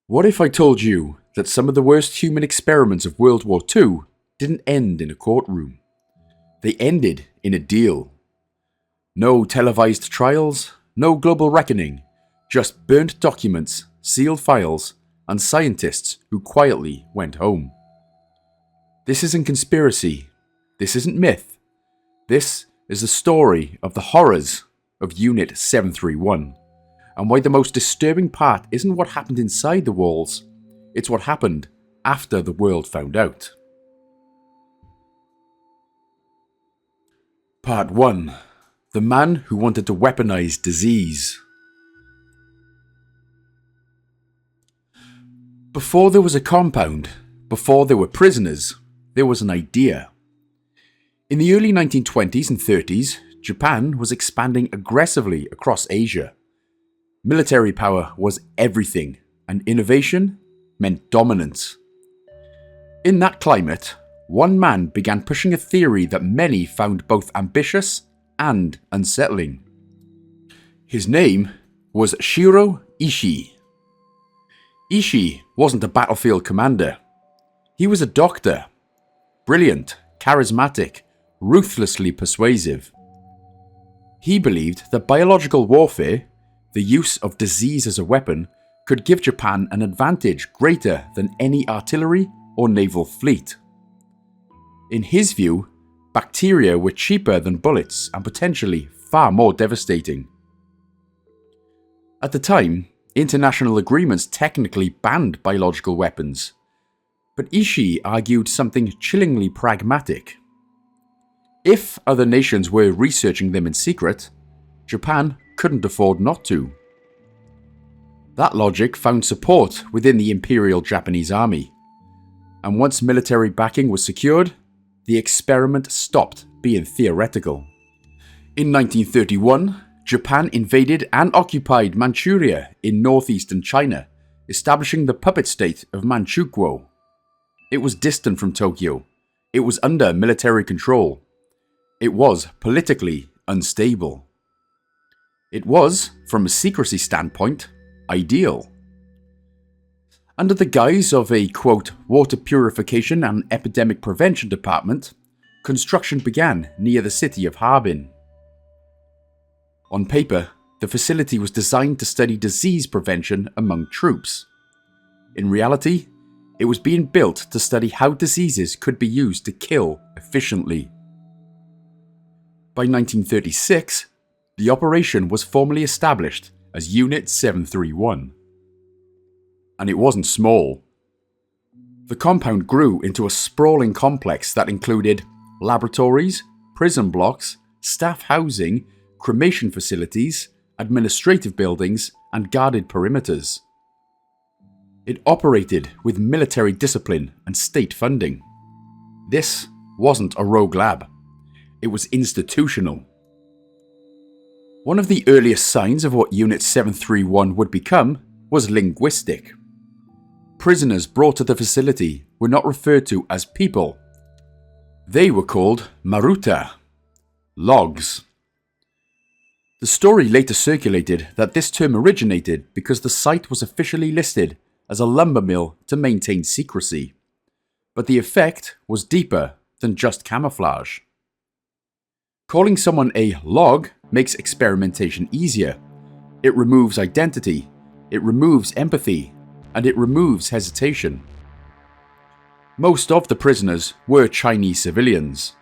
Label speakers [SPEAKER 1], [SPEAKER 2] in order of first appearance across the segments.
[SPEAKER 1] What if I told you that some of the worst human experiments of World War II didn't end in a courtroom? They ended in a deal. No televised trials, no global reckoning, just burnt documents, sealed files, and scientists who quietly went home. This isn't conspiracy. This isn't myth. This is the story of the horrors of Unit 731. And why the most disturbing part isn't what happened inside the walls, it's what happened after the world found out. Part 1. The man who wanted to weaponize disease. Before there was a compound, before there were prisoners, there was an idea. In the early 1920s and 30s, Japan was expanding aggressively across Asia. Military power was everything, and innovation meant dominance. In that climate, one man began pushing a theory that many found both ambitious and unsettling. His name was Shirō Ishii. Ishii wasn't a battlefield commander. He was a doctor. Brilliant, charismatic, ruthlessly persuasive. He believed that biological warfare, the use of disease as a weapon, could give Japan an advantage greater than any artillery or naval fleet. In his view, bacteria were cheaper than bullets and potentially far more devastating. At the time, international agreements technically banned biological weapons, but Ishii argued something chillingly pragmatic. If other nations were researching them in secret, Japan couldn't afford not to. That logic found support within the Imperial Japanese Army, and once military backing was secured, the experiment stopped being theoretical. In 1931, Japan invaded and occupied Manchuria in northeastern China, establishing the puppet state of Manchukuo. It was distant from Tokyo. It was under military control. It was politically unstable. It was, from a secrecy standpoint, ideal. Under the guise of a, quote, water purification and epidemic prevention department, construction began near the city of Harbin. On paper, the facility was designed to study disease prevention among troops. In reality, it was being built to study how diseases could be used to kill efficiently. By 1936, the operation was formally established as Unit 731. And it wasn't small. The compound grew into a sprawling complex that included laboratories, prison blocks, staff housing, cremation facilities, administrative buildings, and guarded perimeters. It operated with military discipline and state funding. This wasn't a rogue lab. It was institutional. One of the earliest signs of what Unit 731 would become was linguistic. Prisoners brought to the facility were not referred to as people. They were called maruta, logs. The story later circulated that this term originated because the site was officially listed as a lumber mill to maintain secrecy. But the effect was deeper than just camouflage. Calling someone a log makes experimentation easier. It removes identity, it removes empathy, and it removes hesitation. Most of the prisoners were Chinese civilians.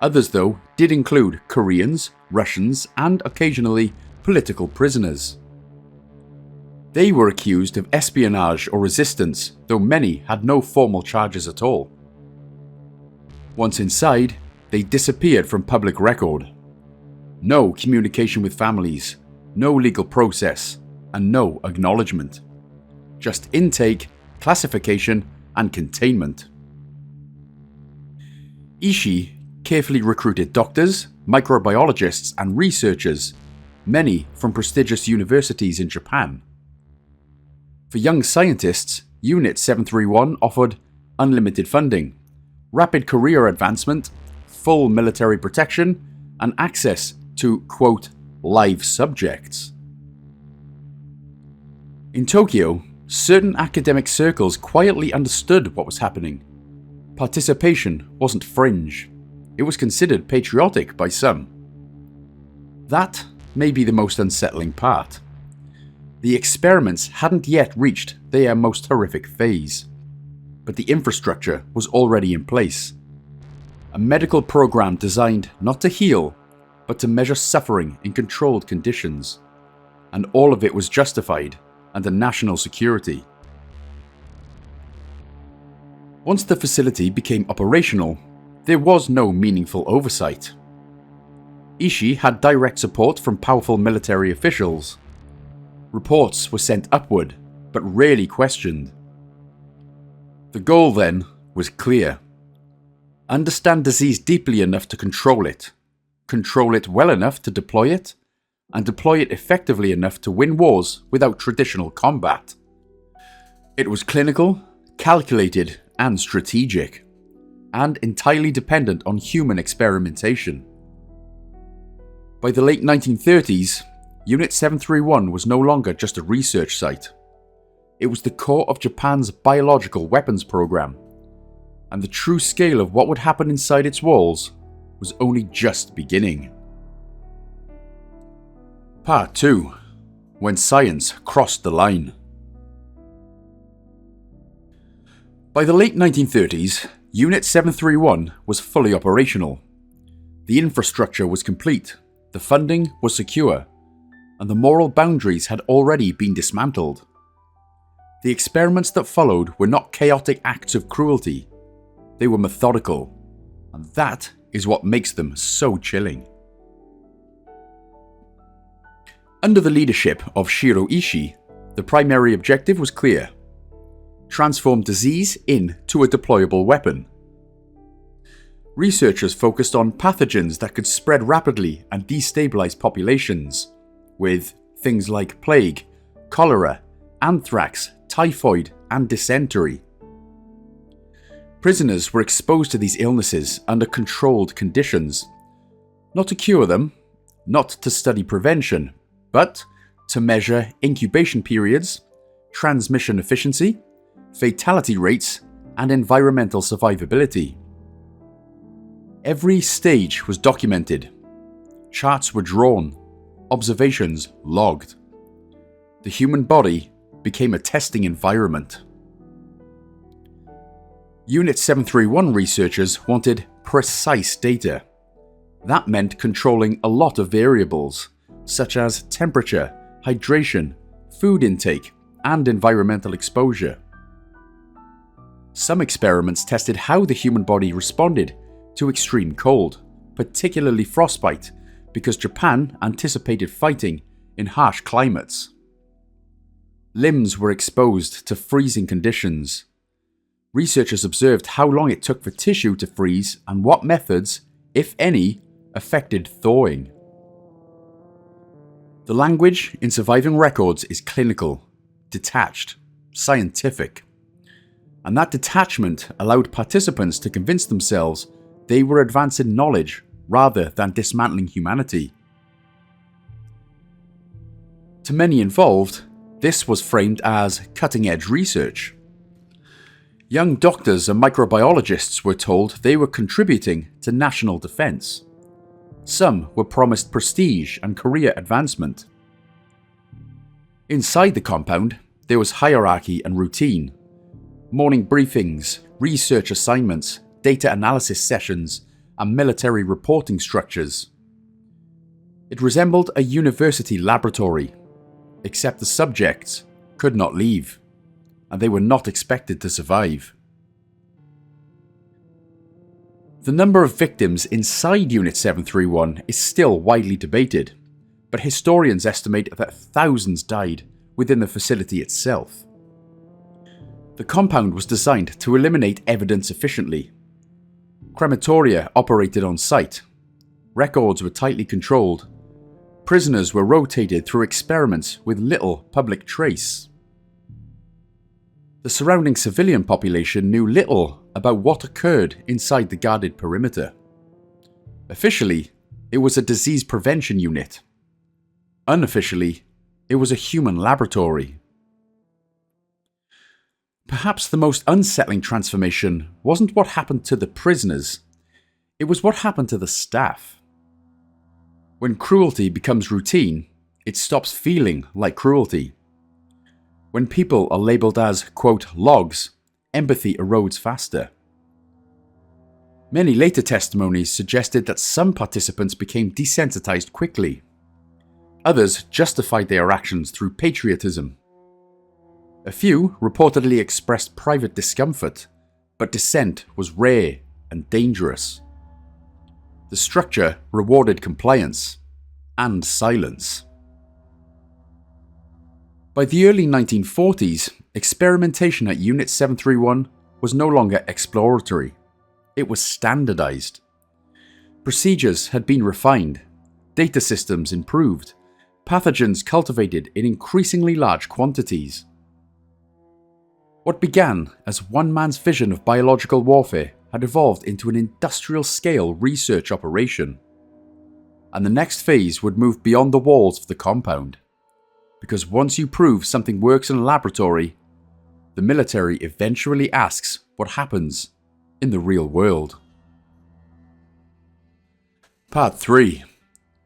[SPEAKER 1] Others, though, did include Koreans, Russians, and occasionally political prisoners. They were accused of espionage or resistance, though many had no formal charges at all. Once inside, they disappeared from public record. No communication with families, no legal process, and no acknowledgement. Just intake, classification, and containment. Ishii carefully recruited doctors, microbiologists, and researchers, many from prestigious universities in Japan. For young scientists, Unit 731 offered unlimited funding, rapid career advancement, full military protection, and access to, quote, live subjects. In Tokyo, certain academic circles quietly understood what was happening. Participation wasn't fringe. It was considered patriotic by some. That may be the most unsettling part. The experiments hadn't yet reached their most horrific phase, but the infrastructure was already in place. A medical program designed not to heal, but to measure suffering in controlled conditions. And all of it was justified under national security. Once the facility became operational, there was no meaningful oversight. Ishii had direct support from powerful military officials. Reports were sent upward, but rarely questioned. The goal then was clear. Understand disease deeply enough to control it well enough to deploy it, and deploy it effectively enough to win wars without traditional combat. It was clinical, calculated, and strategic, and entirely dependent on human experimentation. By the late 1930s, Unit 731 was no longer just a research site. It was the core of Japan's biological weapons program, and the true scale of what would happen inside its walls was only just beginning. Part 2. When science crossed the line. By the late 1930s, Unit 731 was fully operational. The infrastructure was complete, the funding was secure, and the moral boundaries had already been dismantled. The experiments that followed were not chaotic acts of cruelty. They were methodical, and that is what makes them so chilling. Under the leadership of Shirō Ishii, the primary objective was clear: transform disease into a deployable weapon. Researchers focused on pathogens that could spread rapidly and destabilize populations, with things like plague, cholera, anthrax, typhoid, and dysentery. Prisoners were exposed to these illnesses under controlled conditions, not to cure them, not to study prevention, but to measure incubation periods, transmission efficiency, fatality rates, and environmental survivability. Every stage was documented. Charts were drawn, observations logged. The human body became a testing environment. Unit 731 researchers wanted precise data. That meant controlling a lot of variables, such as temperature, hydration, food intake, and environmental exposure. Some experiments tested how the human body responded to extreme cold, particularly frostbite, because Japan anticipated fighting in harsh climates. Limbs were exposed to freezing conditions. Researchers observed how long it took for tissue to freeze and what methods, if any, affected thawing. The language in surviving records is clinical, detached, scientific. And that detachment allowed participants to convince themselves they were advancing knowledge rather than dismantling humanity. To many involved, this was framed as cutting-edge research. Young doctors and microbiologists were told they were contributing to national defense. Some were promised prestige and career advancement. Inside the compound, there was hierarchy and routine. Morning briefings, research assignments, data analysis sessions, and military reporting structures. It resembled a university laboratory, except the subjects could not leave, and they were not expected to survive. The number of victims inside Unit 731 is still widely debated, but historians estimate that thousands died within the facility itself. The compound was designed to eliminate evidence efficiently. Crematoria operated on site. Records were tightly controlled. Prisoners were rotated through experiments with little public trace. The surrounding civilian population knew little about what occurred inside the guarded perimeter. Officially, it was a disease prevention unit. Unofficially, it was a human laboratory. Perhaps the most unsettling transformation wasn't what happened to the prisoners, it was what happened to the staff. When cruelty becomes routine, it stops feeling like cruelty. When people are labelled as, quote, logs, empathy erodes faster. Many later testimonies suggested that some participants became desensitized quickly. Others justified their actions through patriotism. A few reportedly expressed private discomfort, but dissent was rare and dangerous. The structure rewarded compliance and silence. By the early 1940s, experimentation at Unit 731 was no longer exploratory. It was standardized. Procedures had been refined, data systems improved, pathogens cultivated in increasingly large quantities. What began as one man's vision of biological warfare had evolved into an industrial-scale research operation. And the next phase would move beyond the walls of the compound. Because once you prove something works in a laboratory, the military eventually asks what happens in the real world. Part 3.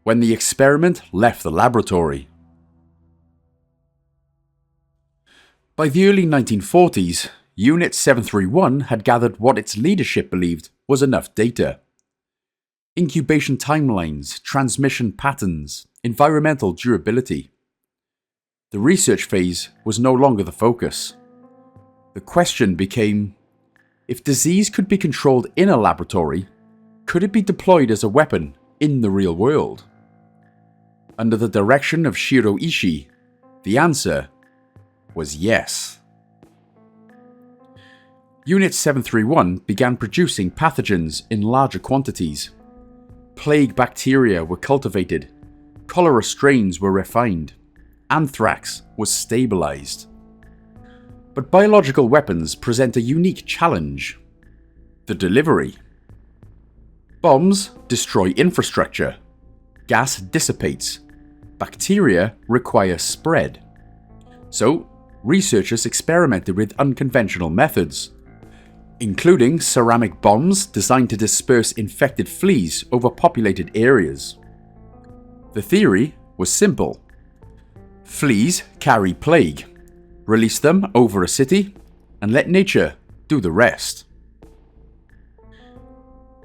[SPEAKER 1] When the experiment left the laboratory. By the early 1940s, Unit 731 had gathered what its leadership believed was enough data. Incubation timelines, transmission patterns, environmental durability. The research phase was no longer the focus. The question became, if disease could be controlled in a laboratory, could it be deployed as a weapon in the real world? Under the direction of Shirō Ishii, the answer was yes. Unit 731 began producing pathogens in larger quantities. Plague bacteria were cultivated, cholera strains were refined, anthrax was stabilized. But biological weapons present a unique challenge: the delivery. Bombs destroy infrastructure, gas dissipates, bacteria require spread. So, researchers experimented with unconventional methods, including ceramic bombs designed to disperse infected fleas over populated areas. The theory was simple. Fleas carry plague. Release them over a city and let nature do the rest.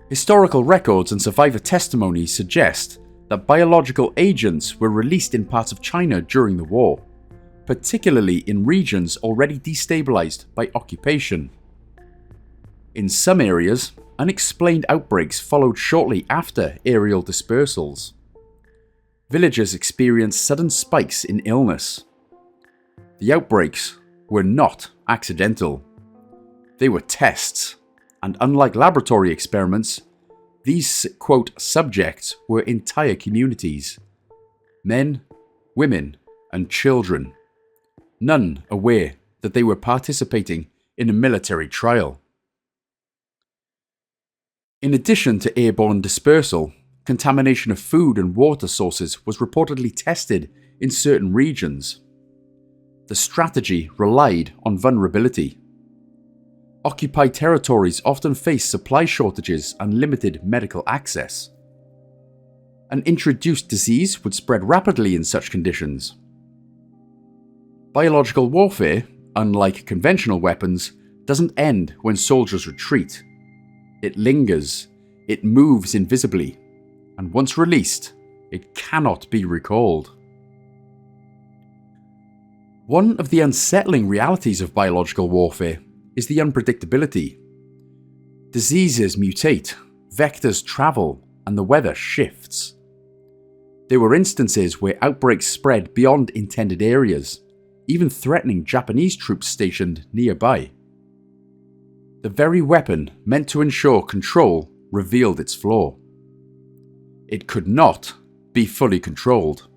[SPEAKER 1] Historical records and survivor testimonies suggest that biological agents were released in parts of China during the war, particularly in regions already destabilized by occupation. In some areas, unexplained outbreaks followed shortly after aerial dispersals. Villagers experienced sudden spikes in illness. The outbreaks were not accidental. They were tests, and unlike laboratory experiments, these, quote, subjects were entire communities. Men, women, and children. None aware that they were participating in a military trial. In addition to airborne dispersal, contamination of food and water sources was reportedly tested in certain regions. The strategy relied on vulnerability. Occupied territories often face supply shortages and limited medical access. An introduced disease would spread rapidly in such conditions. Biological warfare, unlike conventional weapons, doesn't end when soldiers retreat. It lingers, it moves invisibly, and once released, it cannot be recalled. One of the unsettling realities of biological warfare is the unpredictability. Diseases mutate, vectors travel, and the weather shifts. There were instances where outbreaks spread beyond intended areas, even threatening Japanese troops stationed nearby. The very weapon meant to ensure control revealed its flaw. It could not be fully controlled.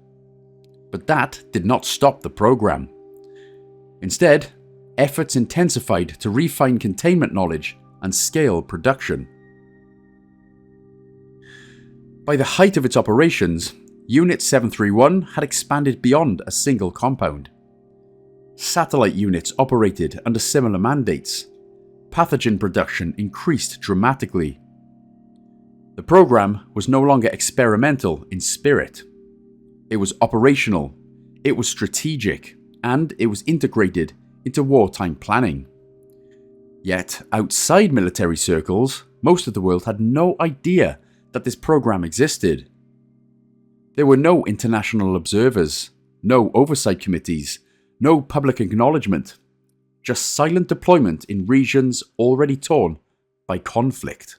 [SPEAKER 1] But that did not stop the program. Instead, efforts intensified to refine containment knowledge and scale production. By the height of its operations, Unit 731 had expanded beyond a single compound. Satellite units operated under similar mandates. Pathogen production increased dramatically. The program was no longer experimental in spirit. It was operational, it was strategic, and it was integrated into wartime planning. Yet, outside military circles, most of the world had no idea that this program existed. There were no international observers, no oversight committees, no public acknowledgement, just silent deployment in regions already torn by conflict.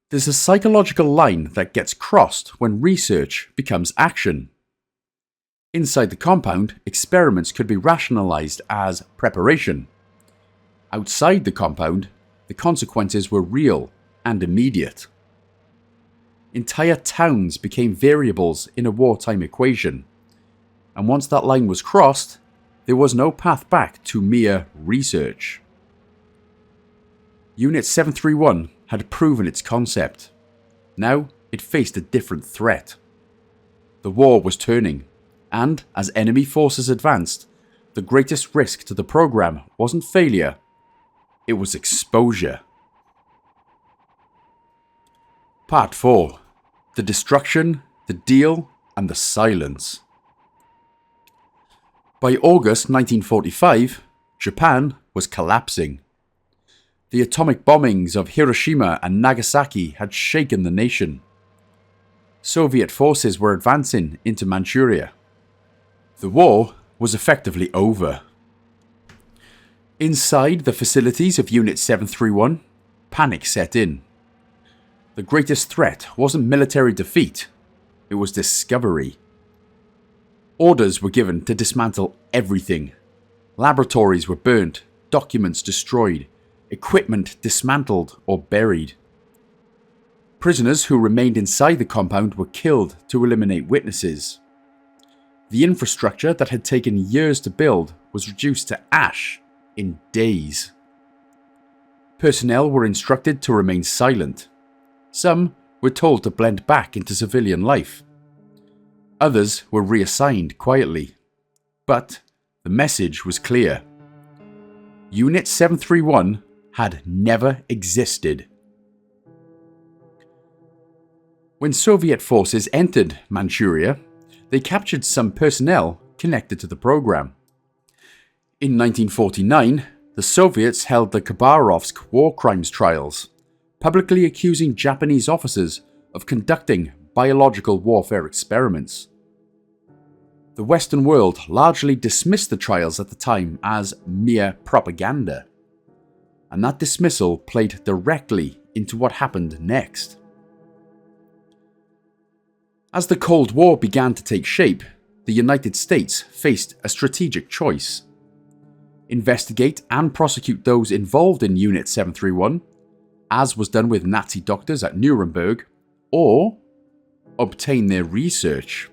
[SPEAKER 1] There's a psychological line that gets crossed when research becomes action. Inside the compound, experiments could be rationalized as preparation. Outside the compound, the consequences were real and immediate. Entire towns became variables in a wartime equation, and once that line was crossed, there was no path back to mere research. Unit 731 had proven its concept. Now it faced a different threat. The war was turning, and as enemy forces advanced, the greatest risk to the program wasn't failure, it was exposure. Part 4. The destruction, the deal, and the silence. By August 1945, Japan was collapsing. The atomic bombings of Hiroshima and Nagasaki had shaken the nation. Soviet forces were advancing into Manchuria. The war was effectively over. Inside the facilities of Unit 731, panic set in. The greatest threat wasn't military defeat, it was discovery. Orders were given to dismantle everything. Laboratories were burnt, documents destroyed, equipment dismantled or buried. Prisoners who remained inside the compound were killed to eliminate witnesses. The infrastructure that had taken years to build was reduced to ash in days. Personnel were instructed to remain silent. Some were told to blend back into civilian life. Others were reassigned quietly. But the message was clear. Unit 731 had never existed. When Soviet forces entered Manchuria, they captured some personnel connected to the program. In 1949, the Soviets held the Khabarovsk war crimes trials, publicly accusing Japanese officers of conducting biological warfare experiments. The Western world largely dismissed the trials at the time as mere propaganda, and that dismissal played directly into what happened next. As the Cold War began to take shape, the United States faced a strategic choice. Investigate and prosecute those involved in Unit 731, as was done with Nazi doctors at Nuremberg, or obtain their research.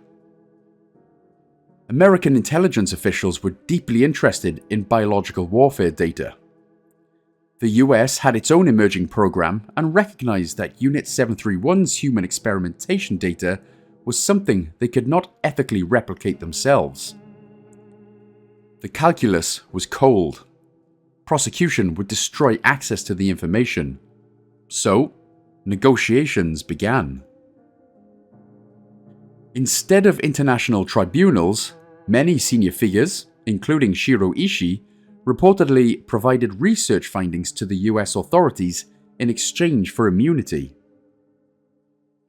[SPEAKER 1] American intelligence officials were deeply interested in biological warfare data. The US had its own emerging program and recognized that Unit 731's human experimentation data was something they could not ethically replicate themselves. The calculus was cold. Prosecution would destroy access to the information. So, negotiations began. Instead of international tribunals, many senior figures, including Shirō Ishii, reportedly provided research findings to the US authorities in exchange for immunity.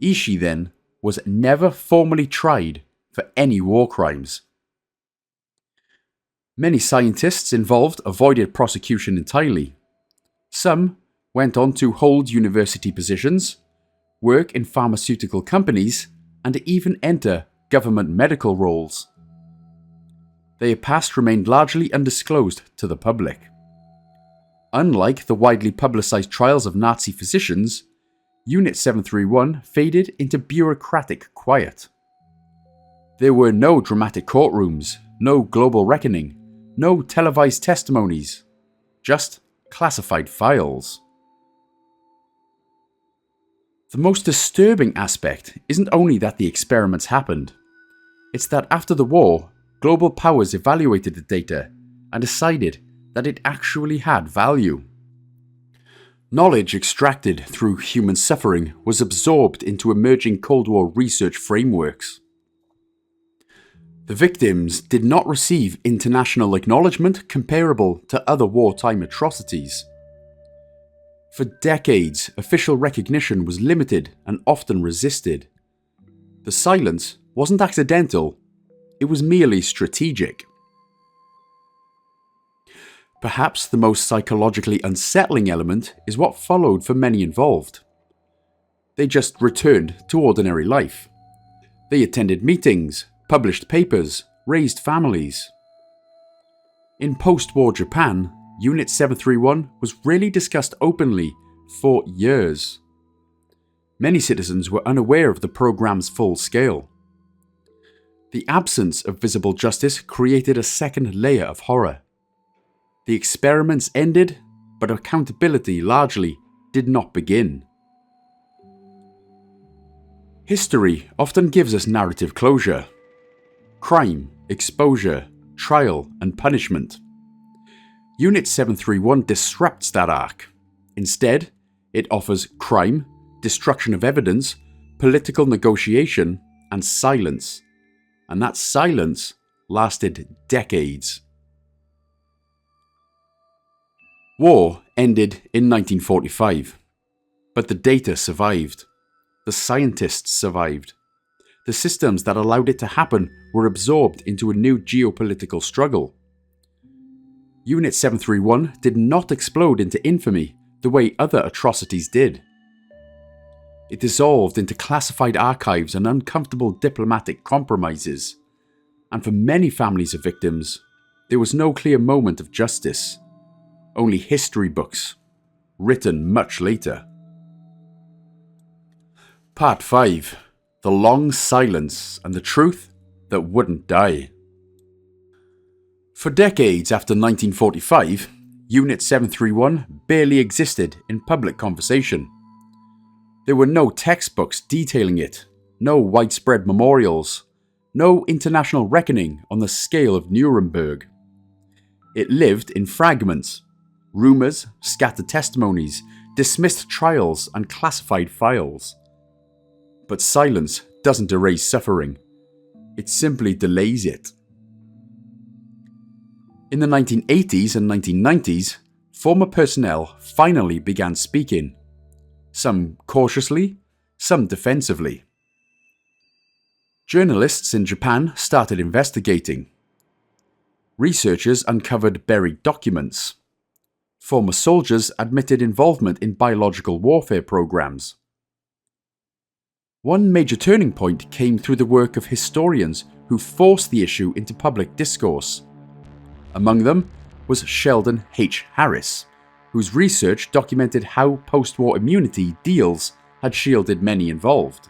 [SPEAKER 1] Ishii, then, was never formally tried for any war crimes. Many scientists involved avoided prosecution entirely. Some went on to hold university positions, work in pharmaceutical companies, and even enter government medical roles. Their past remained largely undisclosed to the public. Unlike the widely publicized trials of Nazi physicians, Unit 731 faded into bureaucratic quiet. There were no dramatic courtrooms, no global reckoning, no televised testimonies, just classified files. The most disturbing aspect isn't only that the experiments happened, it's that after the war, global powers evaluated the data and decided that it actually had value. Knowledge extracted through human suffering was absorbed into emerging Cold War research frameworks. The victims did not receive international acknowledgement comparable to other wartime atrocities. For decades, official recognition was limited and often resisted. The silence wasn't accidental, it was merely strategic. Perhaps the most psychologically unsettling element is what followed for many involved. They just returned to ordinary life. They attended meetings, published papers, raised families. In post-war Japan, Unit 731 was rarely discussed openly for years. Many citizens were unaware of the program's full scale. The absence of visible justice created a second layer of horror. The experiments ended, but accountability largely did not begin. History often gives us narrative closure. Crime, exposure, trial, and punishment. Unit 731 disrupts that arc. Instead, it offers crime, destruction of evidence, political negotiation, and silence. And that silence lasted decades. War ended in 1945, but the data survived. The scientists survived. The systems that allowed it to happen were absorbed into a new geopolitical struggle. Unit 731 did not explode into infamy the way other atrocities did. It dissolved into classified archives and uncomfortable diplomatic compromises. And for many families of victims, there was no clear moment of justice. Only history books, written much later. Part 5. The Long Silence and the Truth That Wouldn't Die. For decades after 1945, Unit 731 barely existed in public conversation. There were no textbooks detailing it, no widespread memorials, no international reckoning on the scale of Nuremberg. It lived in fragments, rumours, scattered testimonies, dismissed trials, and classified files. But silence doesn't erase suffering. It simply delays it. In the 1980s and 1990s, former personnel finally began speaking. Some cautiously, some defensively. Journalists in Japan started investigating. Researchers uncovered buried documents. Former soldiers admitted involvement in biological warfare programs. One major turning point came through the work of historians who forced the issue into public discourse. Among them was Sheldon H. Harris, whose research documented how post-war immunity deals had shielded many involved.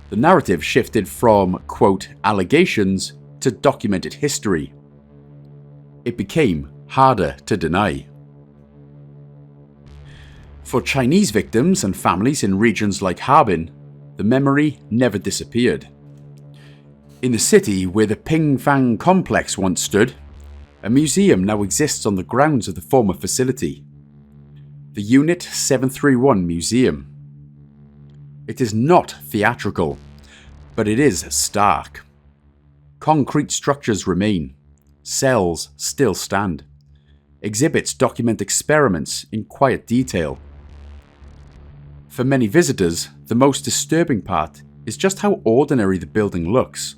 [SPEAKER 1] The narrative shifted from, quote, allegations to documented history. It became harder to deny. For Chinese victims and families in regions like Harbin, the memory never disappeared. In the city where the Ping Fang complex once stood, a museum now exists on the grounds of the former facility. The Unit 731 Museum. It is not theatrical, but it is stark. Concrete structures remain. Cells still stand. Exhibits document experiments in quiet detail. For many visitors, the most disturbing part is just how ordinary the building looks.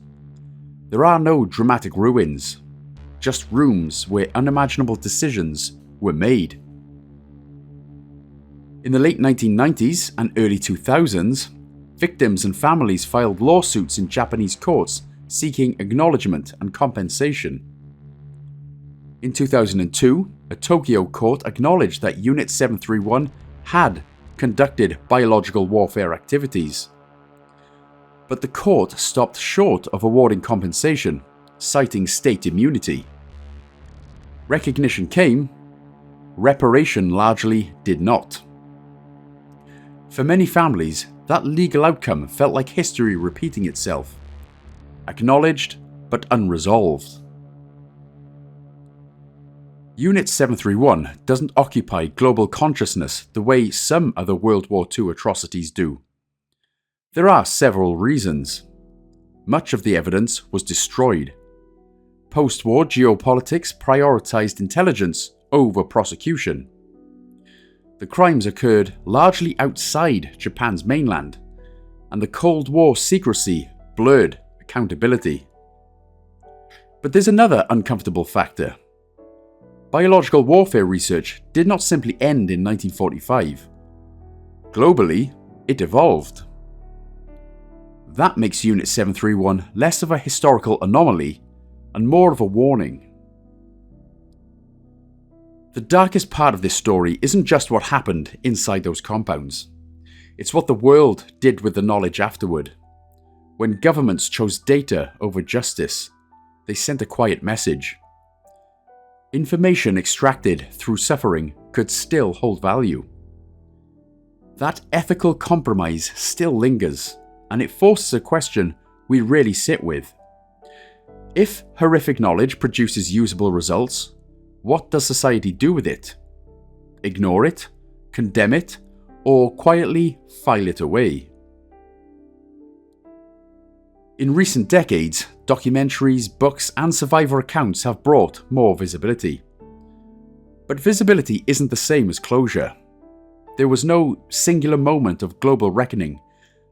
[SPEAKER 1] There are no dramatic ruins, just rooms where unimaginable decisions were made. In the late 1990s and early 2000s, victims and families filed lawsuits in Japanese courts seeking acknowledgement and compensation. In 2002, a Tokyo court acknowledged that Unit 731 had conducted biological warfare activities. But the court stopped short of awarding compensation, citing state immunity. Recognition came, reparation largely did not. For many families, that legal outcome felt like history repeating itself. Acknowledged, but unresolved. Unit 731 doesn't occupy global consciousness the way some other World War II atrocities do. There are several reasons. Much of the evidence was destroyed. Post-war geopolitics prioritized intelligence over prosecution. The crimes occurred largely outside Japan's mainland, and the Cold War secrecy blurred accountability. But there's another uncomfortable factor. Biological warfare research did not simply end in 1945. Globally, it evolved. That makes Unit 731 less of a historical anomaly and more of a warning. The darkest part of this story isn't just what happened inside those compounds. It's what the world did with the knowledge afterward. When governments chose data over justice, they sent a quiet message. Information extracted through suffering could still hold value. That ethical compromise still lingers, and it forces a question we rarely sit with. If horrific knowledge produces usable results, what does society do with it? Ignore it? Condemn it? Or quietly file it away? In recent decades, documentaries, books, and survivor accounts have brought more visibility. But visibility isn't the same as closure. There was no singular moment of global reckoning,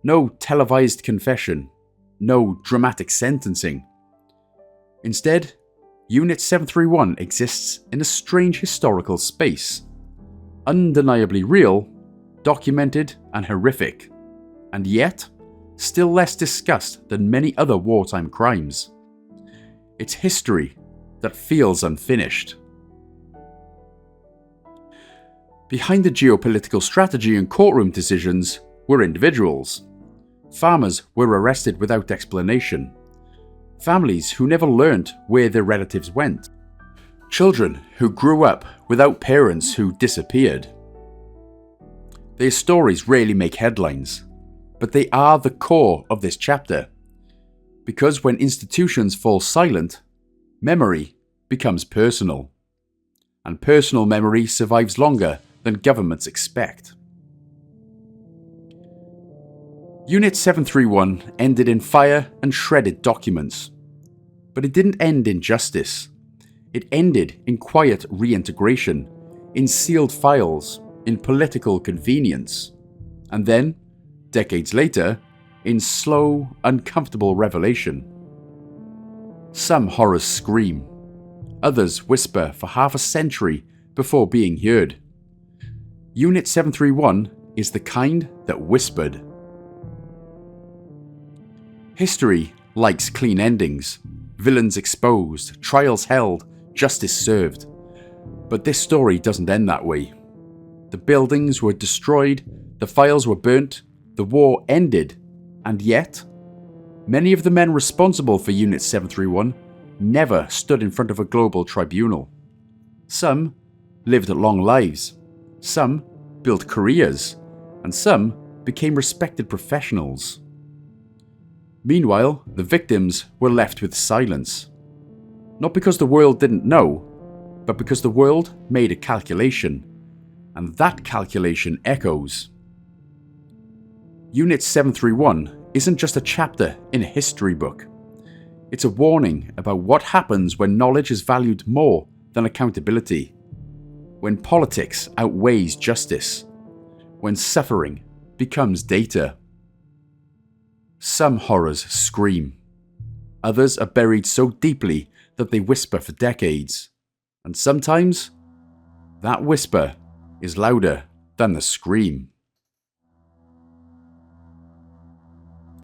[SPEAKER 1] no televised confession, no dramatic sentencing. Instead, Unit 731 exists in a strange historical space, undeniably real, documented, and horrific, and yet still less discussed than many other wartime crimes. It's history that feels unfinished. Behind the geopolitical strategy and courtroom decisions were individuals. Farmers were arrested without explanation. Families who never learned where their relatives went. Children who grew up without parents who disappeared. Their stories rarely make headlines, but they are the core of this chapter. Because when institutions fall silent, memory becomes personal. And personal memory survives longer than governments expect. Unit 731 ended in fire and shredded documents. But it didn't end in justice. It ended in quiet reintegration, in sealed files, in political convenience. And then, decades later, in slow, uncomfortable revelation. Some horrors scream. Others whisper for half a century before being heard. Unit 731 is the kind that whispered. History likes clean endings, villains exposed, trials held, justice served. But this story doesn't end that way. The buildings were destroyed, the files were burnt, the war ended, and yet, many of the men responsible for Unit 731 never stood in front of a global tribunal. Some lived long lives, some built careers, and some became respected professionals. Meanwhile, the victims were left with silence. Not because the world didn't know, but because the world made a calculation, and that calculation echoes. Unit 731 isn't just a chapter in a history book. It's a warning about what happens when knowledge is valued more than accountability, when politics outweighs justice, when suffering becomes data. Some horrors scream. Others are buried so deeply that they whisper for decades. And sometimes, that whisper is louder than the scream.